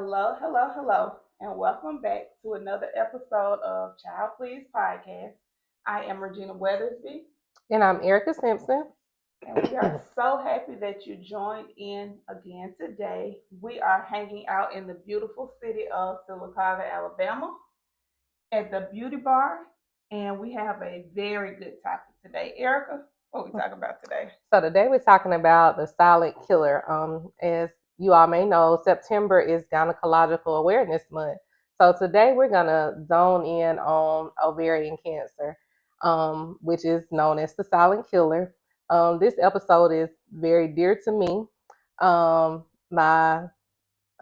Hello, hello, hello, and welcome back to another episode of Child Please Podcast. I am Regina Weathersby, And I'm Erica Simpson. and we are so happy that you joined in again today. We are hanging out in the beautiful city of Silicaca, Alabama, at the Beauty Bar, and we have a very good topic today. Erica, what we talking about today? So today we're talking about the silent killer. As you all may know, September is Gynecological Awareness Month. So today we're gonna zone in on ovarian cancer, which is known as the silent killer. This episode is very dear to me. My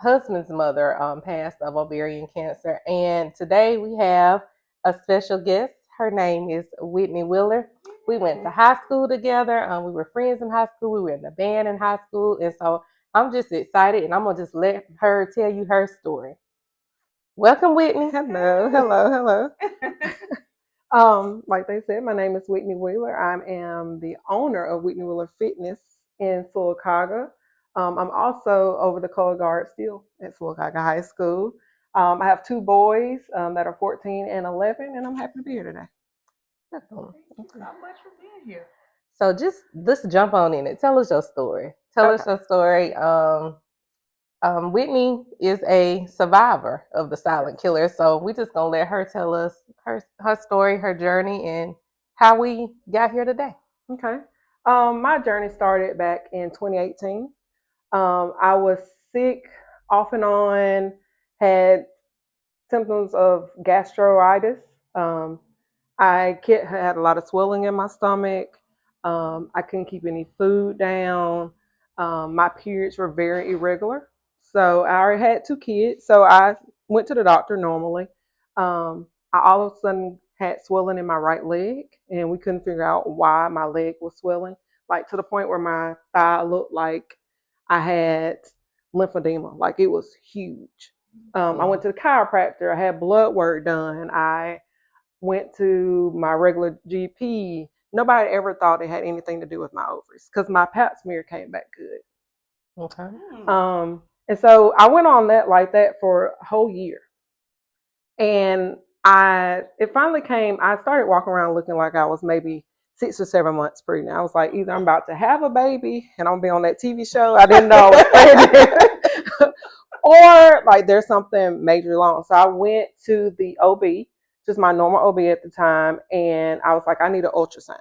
husband's mother passed of ovarian cancer, and today we have a special guest. Her name is Whitney Wheeler. We went to high school together. We were friends in high school. We were in the band in high school, and so I'm just excited, and I'm gonna just let her tell you her story. Welcome, Whitney. Hello. Like they said, my name is Whitney Wheeler. I am the owner of Whitney Wheeler Fitness in Silicaca. I'm also over the color guard still at Silicaca High School. I have two boys that are 14 and 11, and I'm happy to be here today. Thank you so much for being here. So just let's jump on in it. Tell us your story. Tell us Okay. your story. Whitney is a survivor of the silent killer, so we just gonna let her tell us her story, her journey, and how we got here today. Okay. My journey started back in 2018. I was sick off and on, had symptoms of gastritis. Had a lot of swelling in my stomach. I couldn't keep any food down. My periods were very irregular. So I already had two kids. So I went to the doctor normally. I all of a sudden had swelling in my right leg, and we couldn't figure out why my leg was swelling, like to the point where my thigh looked like I had lymphedema, like it was huge. I went to the chiropractor. I had blood work done. I went to my regular GP. Nobody ever thought it had anything to do with my ovaries because my pap smear came back good. Okay. And so I went on that like that for a whole year. And it finally came, I started walking around looking like I was maybe 6 or 7 months pregnant. I was like, either I'm about to have a baby and I'm gonna be on that TV show. I didn't know I was pregnant. Or like there's something major wrong. So I went to the OB, just my normal OB at the time, and I was like, I need an ultrasound.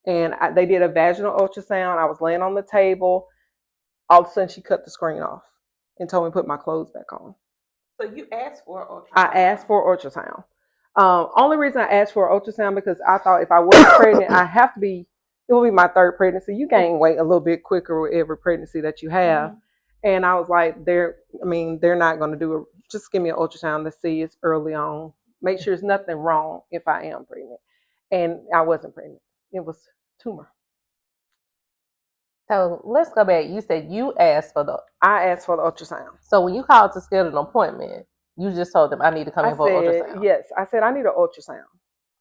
And they did a vaginal ultrasound. I was laying on the table. All of a sudden, she cut the screen off and told me to put my clothes back on. So you asked for an ultrasound? I asked for an ultrasound. Only reason I asked for an ultrasound because I thought if I was pregnant, it will be my third pregnancy. You gain weight a little bit quicker with every pregnancy that you have. Mm-hmm. And I was like, they're not going to do it. Just give me an ultrasound to see it's early on. Make sure there's nothing wrong if I am pregnant. And I wasn't pregnant. It was tumor. So let's go back. You said you asked for I asked for the ultrasound. So when you called to schedule an appointment, you just told them I need to come in for an ultrasound. Yes, I said I need an ultrasound.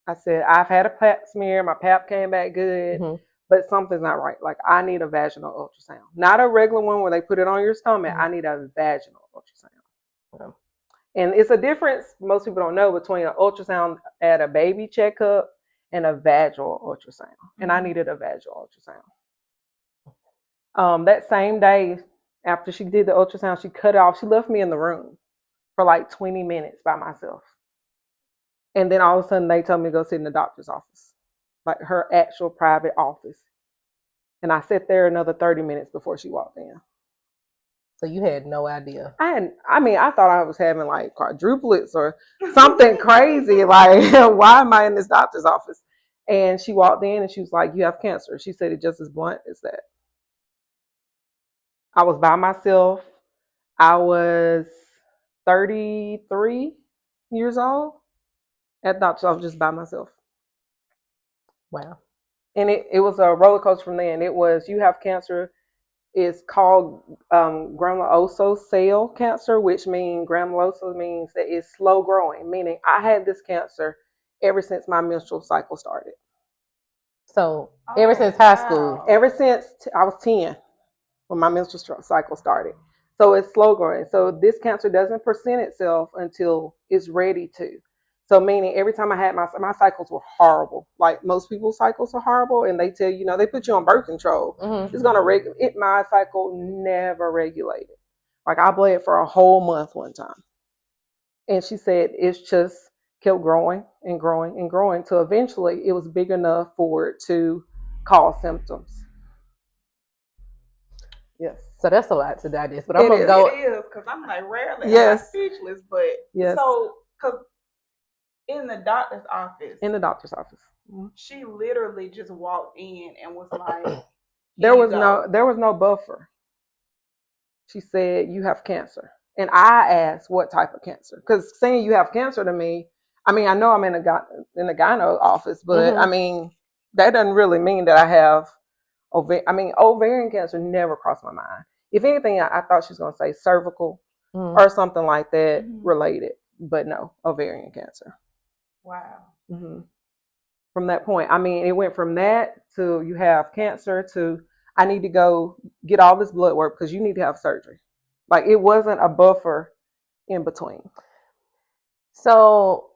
I said I've had a pap smear. My pap came back good. Mm-hmm. But something's not right. Like I need a vaginal ultrasound, not a regular one where they put it on your stomach. Mm-hmm. I need a vaginal ultrasound. Yeah. And it's a difference most people don't know between an ultrasound at a baby checkup and a vaginal ultrasound. Mm-hmm. And I needed a vaginal ultrasound. That same day after she did the ultrasound, she cut it off. She left me in the room for like 20 minutes by myself. And then all of a sudden they told me to go sit in the doctor's office, like her actual private office. And I sat there another 30 minutes before she walked in. So you had no idea? I thought I was having like quadruplets or something crazy. Like, why am I in this doctor's office? And she walked in and she was like, you have cancer. She said it just as blunt as that. I was by myself. I was 33 years old at the doctor's office just by myself. Wow. And it was a roller coaster from then. It was, you have cancer. It's called granulosa cell cancer, which means granulosa means that it's slow growing, meaning I had this cancer ever since my menstrual cycle started. So ever since high school? Ever since I was 10 when my menstrual cycle started. So it's slow growing. So this cancer doesn't present itself until it's ready to. So meaning every time I had my cycles were horrible. Like most people's cycles are horrible, and they tell you, they put you on birth control. Mm-hmm. It's gonna regulate. My cycle never regulated. Like I bled for a whole month one time, and she said it's just kept growing and growing and growing till eventually it was big enough for it to cause symptoms. Yes. So that's a lot to digest, but It I'm gonna is. go. It is, because I'm like, rarely am I Yes. speechless, but Yes. so, because in the doctor's office, In the doctor's office, she literally just walked in and was like, there was no buffer. She said, "You have cancer," and I asked, "What type of cancer?" Because saying you have cancer to me, I mean, I know I'm in the gyno office, but I mean, that doesn't really mean that I have ovarian cancer never crossed my mind. If anything, I thought she was going to say cervical or something like that related, but no, ovarian cancer. Wow. From that point, I mean, it went from that to you have cancer to I need to go get all this blood work because you need to have surgery. Like it wasn't a buffer in between. So,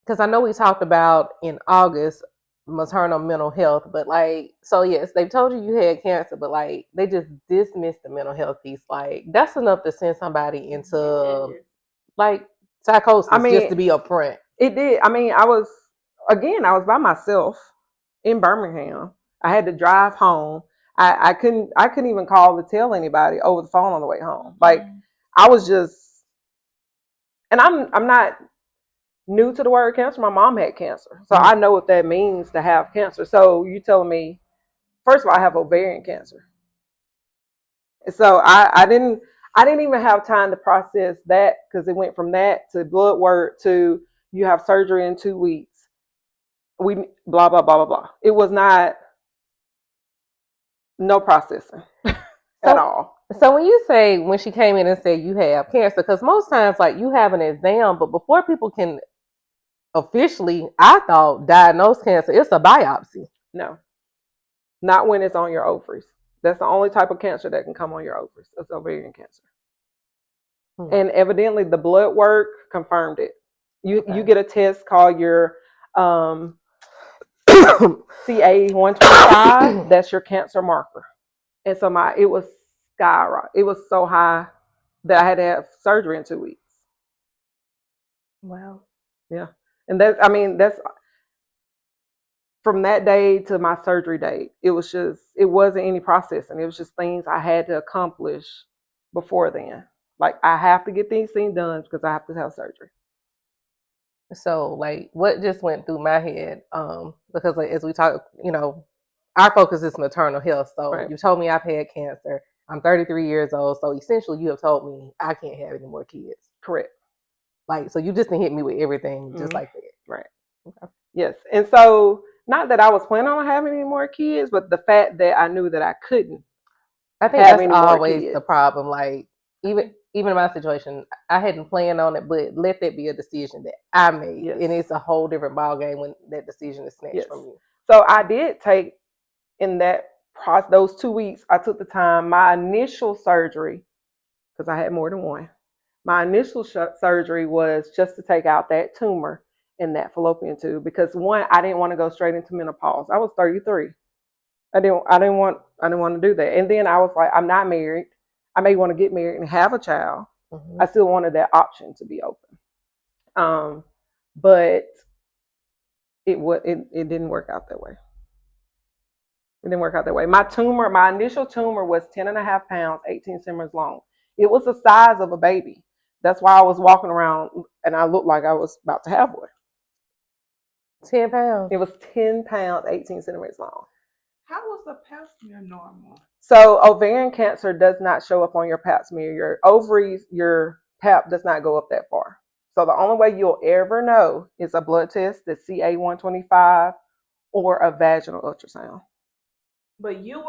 because I know we talked about in August maternal mental health, but like, so yes, they told you had cancer, but like they just dismissed the mental health piece. Like that's enough to send somebody into like psychosis, just to be upfront. It did. I mean, I was by myself in Birmingham. I had to drive home. I couldn't even call to tell anybody over the phone on the way home. Like I was just, and I'm not new to the word cancer. My mom had cancer, so I know what that means to have cancer. So you telling me, first of all, I have ovarian cancer. So I didn't even have time to process that because it went from that to blood work to you have surgery in 2 weeks. We blah blah blah blah blah. It was not no processing at all. So when she came in and said you have cancer, because most times like you have an exam, but before people can officially, I thought, diagnose cancer, it's a biopsy. No, not when it's on your ovaries. That's the only type of cancer that can come on your ovaries. It's ovarian cancer. And evidently the blood work confirmed it. You get a test called your CA-125. That's your cancer marker. And so it was skyrocket. It was so high that I had to have surgery in 2 weeks. Wow. Yeah. And that's from that day to my surgery date. It wasn't any processing. It was just things I had to accomplish before then. Like I have to get these things done because I have to have surgery. So like what just went through my head, because like as we talk, our focus is maternal health. So you told me I've had cancer. I'm 33 years old. So essentially you have told me I can't have any more kids. Correct. Like, so you just didn't hit me with everything just like that. Right. Okay. Yes. And so not that I was planning on having any more kids, but the fact that I knew that I couldn't. I think that's always the problem. Like even in my situation, I hadn't planned on it, but let that be a decision that I made. Yes. And it's a whole different ballgame when that decision is snatched from you. So I did take in those 2 weeks, I took the time, my initial surgery, because I had more than one. My initial surgery was just to take out that tumor in that fallopian tube because one, I didn't want to go straight into menopause. I was 33. I didn't want to do that. And then I was like, I'm not married. I may want to get married and have a child. I still wanted that option to be open. But it didn't work out that way. It didn't work out that way. My initial tumor was 10.5 pounds, 18 centimeters long. It was the size of a baby. That's why I was walking around and I looked like I was about to have one. 10 pounds? It was 10 pounds, 18 centimeters long. How was the pap smear normal? So ovarian cancer does not show up on your pap smear. Your ovaries, your pap does not go up that far. So the only way you'll ever know is a blood test, the CA-125, or a vaginal ultrasound. But you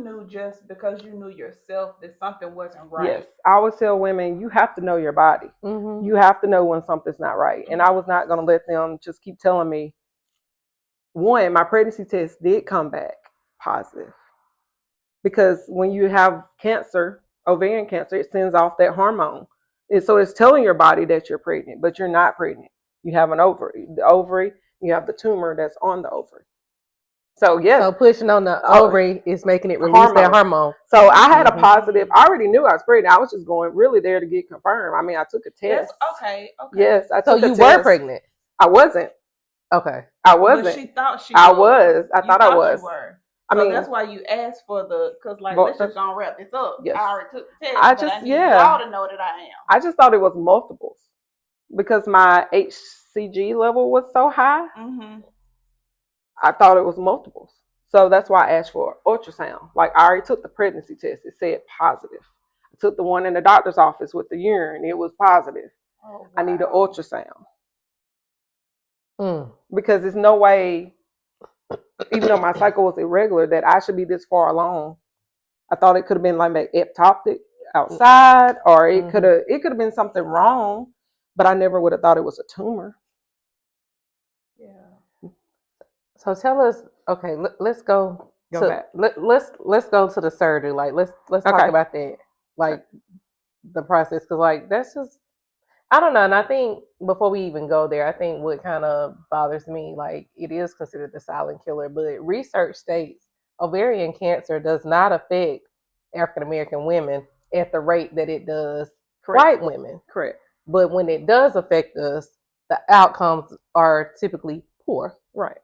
knew just because you knew yourself that something wasn't right. Yes, I always tell women, you have to know your body. Mm-hmm. You have to know when something's not right. And I was not going to let them just keep telling me. One, my pregnancy test did come back positive. because when you have cancer, ovarian cancer, it sends off that hormone. And so it's telling your body that you're pregnant, but you're not pregnant. You have an ovary. The ovary, you have the tumor that's on the ovary. So yes, So pushing on the ovary is making it release that hormone. So I had a positive. I already knew I was pregnant. I was just going really there to get confirmed. I mean, I took a test. Okay. Yes, I took so a you test. were pregnant? I wasn't. Okay. I wasn't. But she thought she I was. I thought I was. You were. I mean, that's why you asked for because let's just go and wrap this up. Yes. I already took the test, but I need y'all to know that I am. I just thought it was multiples because my HCG level was so high. Mm-hmm. I thought it was multiples. So that's why I asked for ultrasound. Like I already took the pregnancy test. It said positive. I took the one in the doctor's office with the urine. It was positive. Oh, wow. I need an ultrasound. Because there's no way, even though my cycle was irregular, that I should be this far along. I thought it could have been like ectopic outside, or it could have been something wrong, but I never would have thought it was a tumor. Yeah. So tell us, okay, let's go to let's go to the surgery. Like let's talk about that, like the process, because like that's just, I don't know. And I think before we even go there, I think what kind of bothers me, like it is considered the silent killer, but research states ovarian cancer does not affect African American women at the rate that it does white women. Correct. But when it does affect us, the outcomes are typically poor. Right.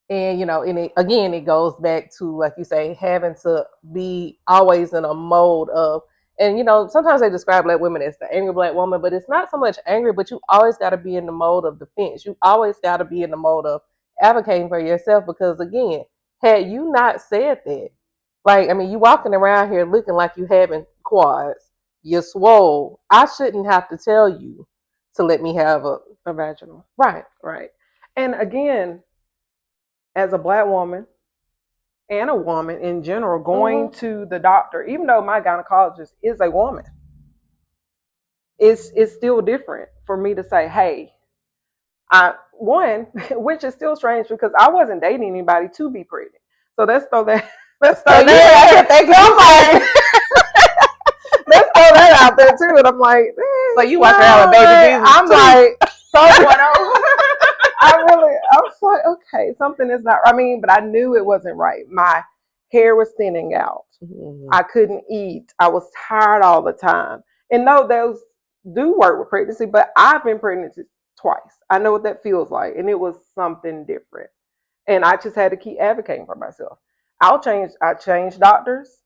And, and it goes back to, like you say, having to be always in a mode of, and, sometimes they describe Black women as the angry Black woman, but it's not so much angry, but you always got to be in the mode of defense. You always got to be in the mode of advocating for yourself, because, again, had you not said that, like, I mean, you walking around here looking like you having quads, you're swole. I shouldn't have to tell you to let me have a vaginal. Right. Right. And again, as a Black woman and a woman in general, going to the doctor, even though my gynecologist is a woman, it's still different for me to say, hey, which is still strange because I wasn't dating anybody to be pregnant. So let's throw that. Let's throw that out there too. And I'm like, so you walk around with baby Jesus. I'm like, I was like, okay, something is not, but I knew it wasn't right. My hair was thinning out. Mm-hmm. I couldn't eat. I was tired all the time. And no, those do work with pregnancy, but I've been pregnant twice. I know what that feels like. And it was something different. And I just had to keep advocating for myself. I changed doctors.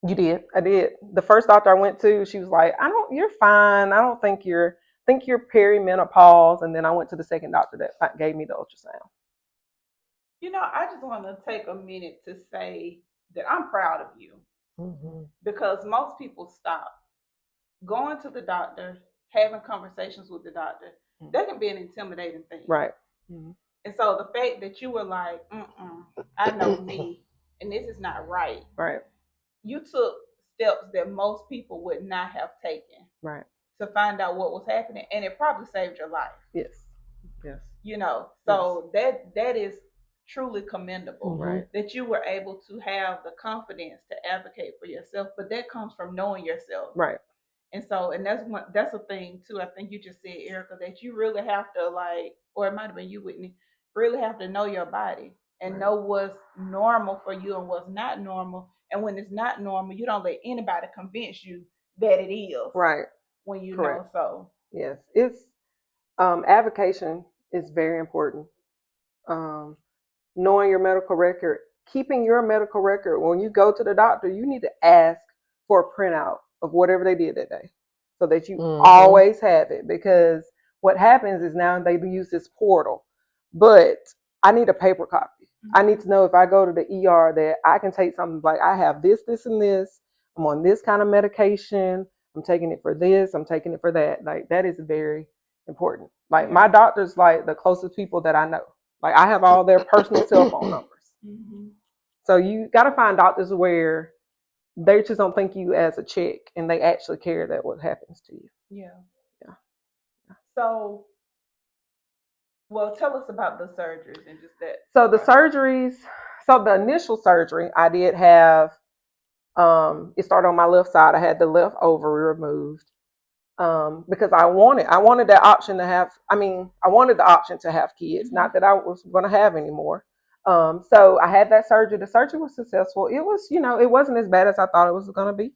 You did? I did. The first doctor I went to, she was like, you're fine. I don't think you're perimenopause. And then I went to the second doctor that gave me the ultrasound. I just want to take a minute to say that I'm proud of you. Mm-hmm. Because most people stop going to the doctor, having conversations with the doctor. Mm-hmm. That can be an intimidating thing. Right. Mm-hmm. And so the fact that you were like, I know me, and this is not right. Right. You took steps that most people would not have taken. Right. To find out what was happening, and it probably saved your life. Yes. Yes. So that is truly commendable. Right. That you were able to have the confidence to advocate for yourself, but that comes from knowing yourself. Right. And that's a thing too. I think you just said, Erica, that you really have to or it might have been you, Whitney, really have to know your body and know what's normal for you and what's not normal. And when it's not normal, you don't let anybody convince you that it is. Right. When you Correct. know so. Yes. It's advocation is very important. Knowing your medical record, keeping your medical record. When you go to the doctor, you need to ask for a printout of whatever they did that day so that you always have it, because what happens is now they use this portal, but I need a paper copy. Mm-hmm. I need to know if I go to the ER that I can take something like, I have this, this, and this. I'm on this kind of medication. I'm taking it for this. I'm taking it for that. Like, that is very important. Like, my doctor's like the closest people that I know. Like, I have all their personal cell phone numbers. Mm-hmm. So you got to find doctors where they just don't think you as a chick and they actually care that what happens to you. Yeah. So, well, tell us about the surgeries and just that. So the surgeries, the initial surgery, I did have It started on my left side. I had the left ovary removed because I wanted that option to have. I mean, I wanted the option to have kids. Mhm. Not that I was going to have any more. So I had that surgery. The surgery was successful. It was, it wasn't as bad as I thought it was going to be.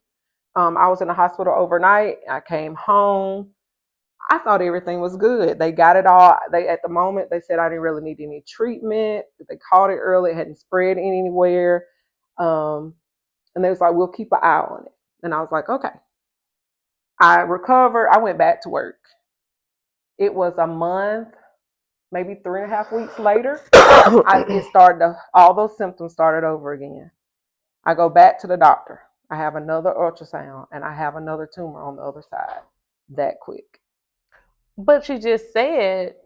I was in the hospital overnight. I came home. I thought everything was good. They got it all. They at the moment they said I didn't really need any treatment. They caught it early. It hadn't spread anywhere. Um, and they was like, "We'll keep an eye on it." And I was like, "Okay." I recovered. I went back to work. It was a month, maybe 3.5 weeks later. All those symptoms started over again. I go back to the doctor. I have another ultrasound, and I have another tumor on the other side. That quick. But you just said,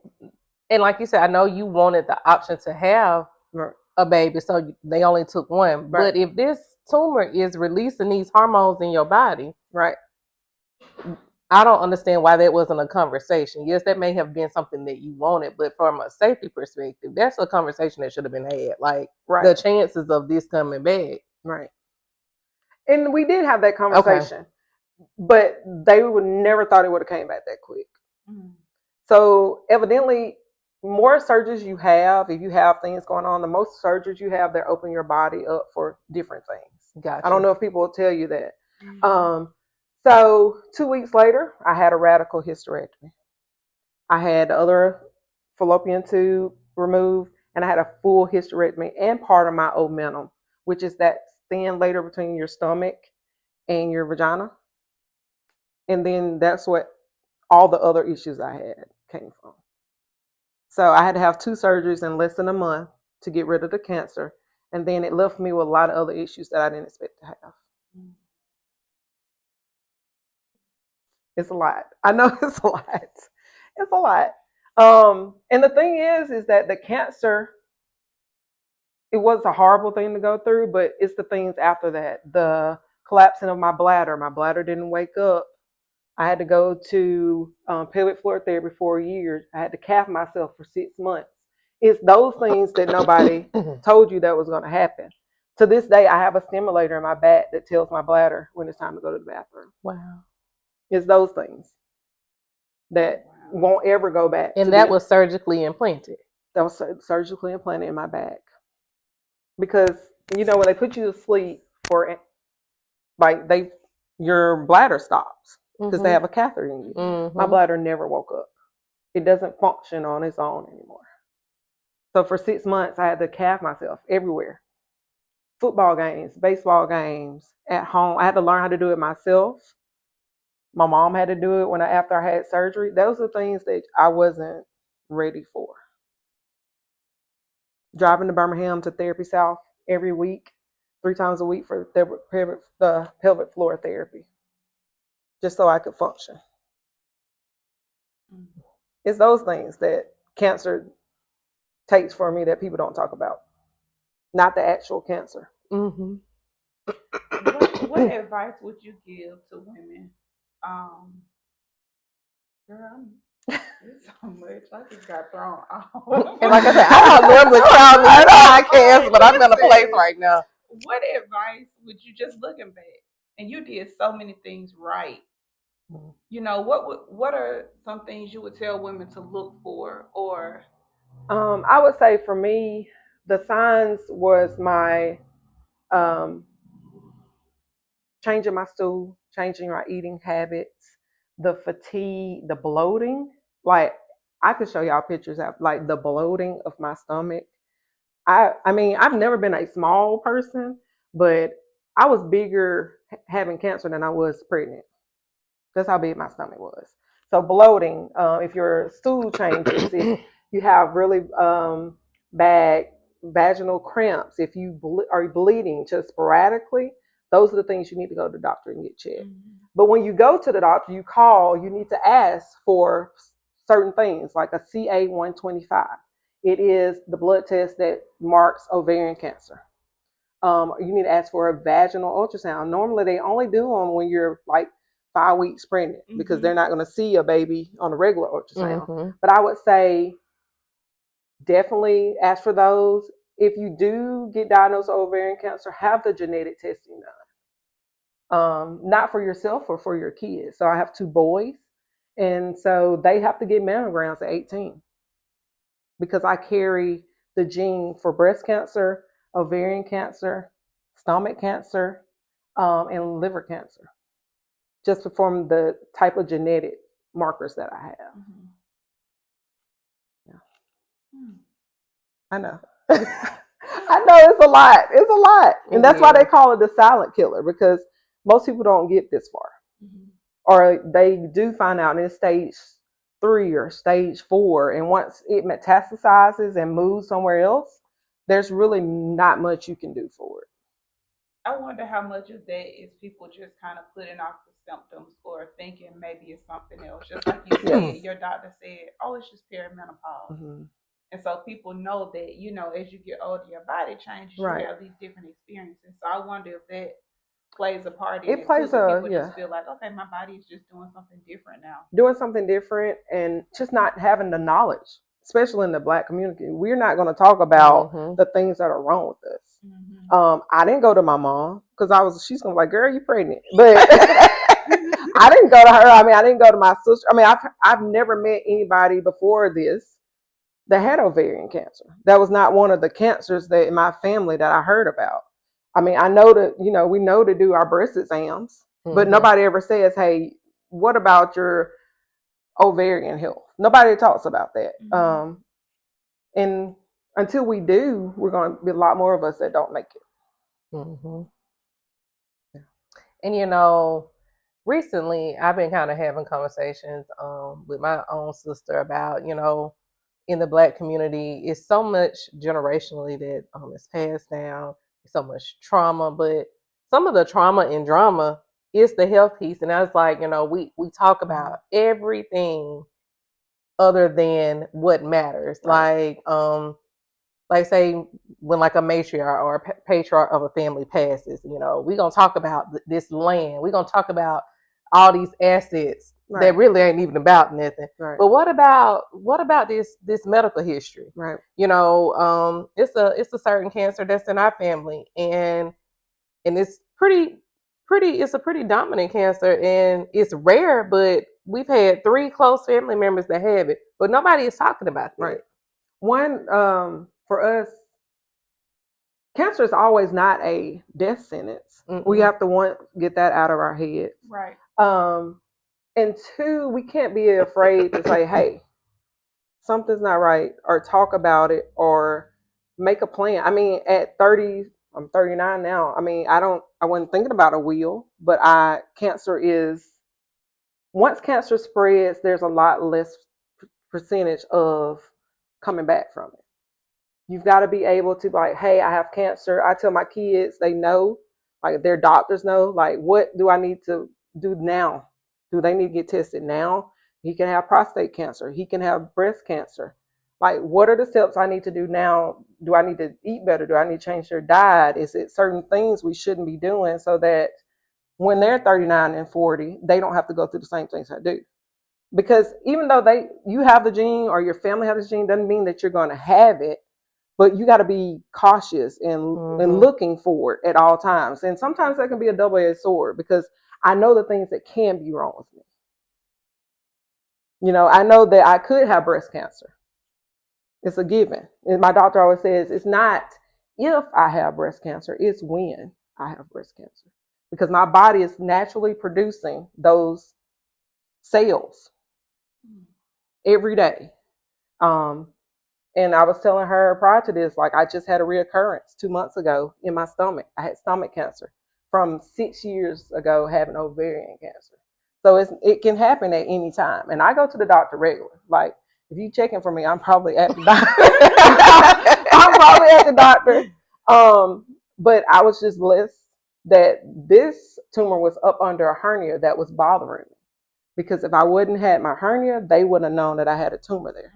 and like you said, I know you wanted the option to have Right. a baby, so they only took one. Right. But if this tumor is releasing these hormones in your body, Right. I don't understand why that wasn't a conversation. Yes, that may have been something that you wanted, but from a safety perspective, that's a conversation that should have been had. Like the chances of this coming back. Right. And we did have that conversation, but they would never thought it would have came back that quick. Mm-hmm. So evidently, more surgeries you have, if you have things going on, the most surgeries you have, they're open your body up for different things. Gotcha. I don't know if people will tell you that. Mm-hmm. So 2 weeks later, I had a radical hysterectomy. I had the other fallopian tube removed, and I had a full hysterectomy and part of my omentum, which is that thin layer between your stomach and your vagina. And then that's what all the other issues I had came from. So I had to have 2 surgeries in less than a month to get rid of the cancer. And then it left me with a lot of other issues that I didn't expect to have. It's a lot. I know it's a lot. It's a lot. And the thing is that the cancer, it was a horrible thing to go through, but it's the things after that. The collapsing of my bladder. My bladder didn't wake up. I had to go to pelvic floor therapy for a year. I had to calf myself for 6 months. It's those things that nobody told you that was going to happen. To this day, I have a stimulator in my back that tells my bladder when it's time to go to the bathroom. Wow. It's those things that won't ever go back. And that was surgically implanted? That was surgically implanted in my back. Because, when they put you to sleep your bladder stops because they have a catheter in you. Mm-hmm. My bladder never woke up. It doesn't function on its own anymore. So for 6 months, I had to calf myself everywhere. Football games, baseball games, at home. I had to learn how to do it myself. My mom had to do it after I had surgery. Those are things that I wasn't ready for. Driving to Birmingham to Therapy South every week, 3 times a week for the pelvic floor therapy, just so I could function. It's those things that cancer takes for me that people don't talk about, not the actual cancer. Mm-hmm. What advice would you give to women? Girl, it's so much. I just got thrown off. And like I said, I don't normally crowd me podcast, but I'm in a place right now. What advice would you, just looking back, and you did so many things right? What are some things you would tell women to look for? Or I would say for me, the signs was my changing my stool, changing my eating habits, the fatigue, the bloating. Like I could show y'all pictures of like the bloating of my stomach. I mean, I've never been a small person, but I was bigger having cancer than I was pregnant. That's how big my stomach was. So bloating, if your stool changes, if you have really bad vaginal cramps, if you are bleeding just sporadically, those are the things you need to go to the doctor and get checked. Mm-hmm. But when you go to the doctor, you need to ask for certain things like a CA-125. It is the blood test that marks ovarian cancer. You need to ask for a vaginal ultrasound. Normally, they only do them when you're like 5 weeks pregnant because they're not going to see a baby on a regular ultrasound. Mm-hmm. But I would say definitely ask for those. If you do get diagnosed with ovarian cancer, have the genetic testing done. not for yourself or for your kids. So I have 2 boys, and so they have to get mammograms at 18 because I carry the gene for breast cancer, ovarian cancer, stomach cancer, and liver cancer, just to form the type of genetic markers that I have. Mm-hmm. Yeah. I know. I know it's a lot. It's a lot. And that's why they call it the silent killer, because most people don't get this far. Mm-hmm. Or they do find out in stage 3 or stage 4. And once it metastasizes and moves somewhere else, there's really not much you can do for it. I wonder how much of that is people just kind of putting off the symptoms or thinking maybe it's something else. Just like you said, your doctor said, oh, it's just perimenopause. Mm-hmm. And so people know that, as you get older, your body changes. Right. You have these different experiences. So I wonder if that plays a part in it. It plays people just feel like, okay, my body is just doing something different now. Doing something different and just not having the knowledge, especially in the Black community. We're not going to talk about the things that are wrong with us. Mm-hmm. I didn't go to my mom because she's going to be like, girl, you pregnant. But I didn't go to her. I didn't go to my sister. I've never met anybody before this that had ovarian cancer. That was not one of the cancers that in my family that I heard about. I know that, we know to do our breast exams, but nobody ever says, hey, what about your ovarian health? Nobody talks about that. Mm-hmm. And until we do, we're going to be a lot more of us that don't make it. Mm-hmm. And, recently I've been kind of having conversations with my own sister about, in the Black community, it's so much generationally that is passed down, so much trauma, but some of the trauma and drama is the health piece. And I was like, we talk about everything other than what matters. Right. Like say when like a matriarch or a patriarch of a family passes, we're going to talk about this land. We're going to talk about all these assets that really ain't even about nothing. Right. But what about this medical history? Right. It's a certain cancer that's in our family, and it's it's a pretty dominant cancer, and it's rare, but we've had 3 close family members that have it, but nobody is talking about that. Right. One, for us, cancer is always not a death sentence. Mm-mm. We have to get that out of our head. Right. And 2, we can't be afraid to say, hey, something's not right, or talk about it, or make a plan. At 30, I'm 39 now. I wasn't thinking about a will, but once cancer spreads, there's a lot less percentage of coming back from it. You've got to be able to like, hey, I have cancer. I tell my kids, they know, like their doctors know, like, what do I need to do now? Do they need to get tested now? He can have prostate cancer. He can have breast cancer. Like, what are the steps I need to do now? Do I need to eat better? Do I need to change their diet? Is it certain things we shouldn't be doing so that when they're 39 and 40, they don't have to go through the same things I do? Because even though you have the gene or your family has the gene, doesn't mean that you're going to have it. But you got to be cautious and looking for it at all times. And sometimes that can be a double-edged sword, because I know the things that can be wrong with me. I know that I could have breast cancer. It's a given. And my doctor always says, it's not if I have breast cancer, it's when I have breast cancer. Because my body is naturally producing those cells every day. And I was telling her prior to this, like, I just had a reoccurrence 2 months ago in my stomach. I had stomach cancer from 6 years ago, having ovarian cancer. So it can happen at any time. And I go to the doctor regularly. Like, if you checking for me, I'm probably at the doctor. I'm probably at the doctor. But I was just blessed that this tumor was up under a hernia that was bothering me. Because if I wouldn't had my hernia, they wouldn't have known that I had a tumor there.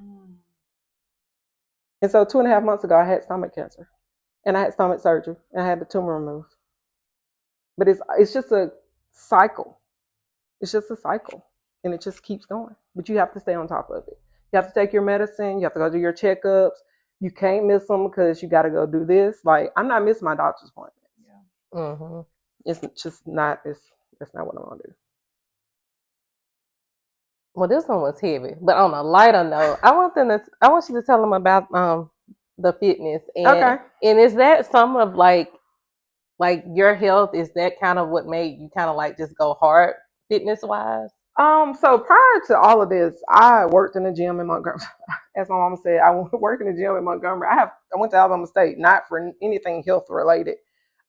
And so 2.5 months ago, I had stomach cancer, and I had stomach surgery, and I had the tumor removed. But it's just a cycle. It's just a cycle, and it just keeps going. But you have to stay on top of it. You have to take your medicine. You have to go do your checkups. You can't miss them because you got to go do this. Like, I'm not missing my doctor's appointment. Yeah. Mm-hmm. it's just not. That's not what I want to do. Well, this one was heavy, but on a lighter note, I want you to tell them about the fitness Okay. and is that some of like your health? Is that kind of what made you kind of like just go hard fitness wise? So prior to all of this, I worked in the gym in Montgomery. As my mama said, I worked in the gym in Montgomery. I went to Alabama State, not for anything health related.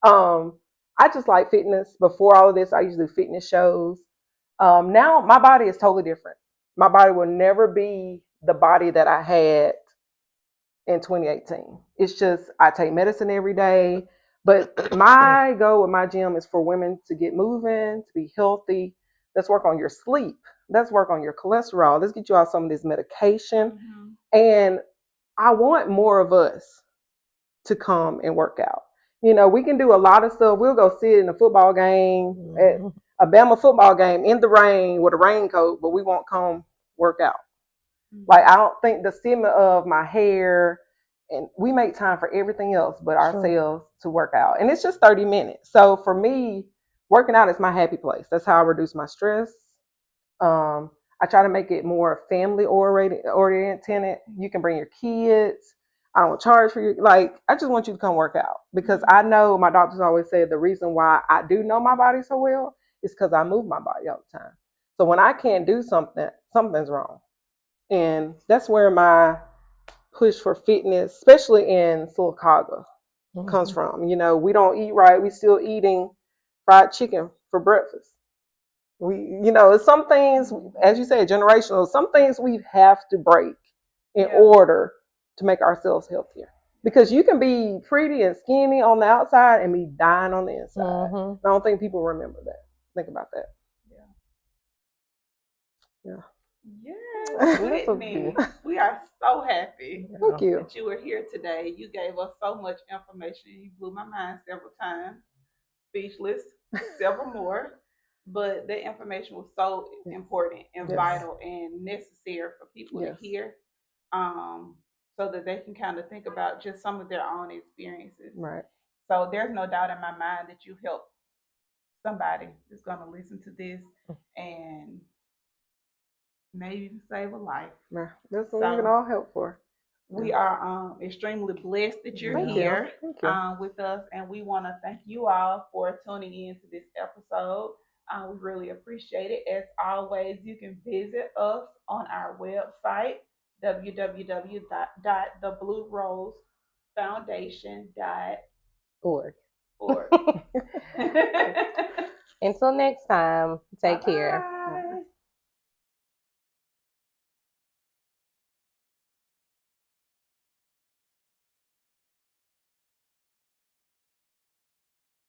I just like fitness. Before all of this, I used to do fitness shows. Now my body is totally different. My body will never be the body that I had in 2018. It's just I take medicine every day. But my goal with my gym is for women to get moving, to be healthy. Let's work on your sleep. Let's work on your cholesterol. Let's get you off some of this medication. Mm-hmm. And I want more of us to come and work out. You know, we can do a lot of stuff. We'll go sit in a football game, at a Bama football game in the rain with a raincoat, but we won't come work out. Like, I don't think the stigma of my hair, and we make time for everything else but ourselves to work out. And it's just 30 minutes. So for me, working out is my happy place. That's how I reduce my stress. I try to make it more family oriented. You can bring your kids. I don't charge for you. Like, I just want you to come work out because I know my doctors always say the reason why I do know my body so well is because I move my body all the time. So when I can't do something, something's wrong. And that's where my push for fitness, especially in Silicaga, comes from. You know, we don't eat right. We still eating fried chicken for breakfast. It's some things, as you say, generational. Some things we have to break in order to make ourselves healthier. Because you can be pretty and skinny on the outside and be dying on the inside. I don't think people remember that. Think about that. Yeah. Yes, Whitney, we are so happy Thank you. that you were here today. You gave us so much information. You blew my mind several times, speechless, several more. But the information was so important and vital and necessary for people to hear, so that they can kind of think about just some of their own experiences. Right. So there's no doubt in my mind that you helped somebody that's going to listen to this and maybe even save a life. Yeah, that's what we can all help for. We are extremely blessed that you're here with us, and we want to thank you all for tuning in to this episode. We really appreciate it. As always, you can visit us on our website, www.thebluerosefoundation.org. Until next time, take care.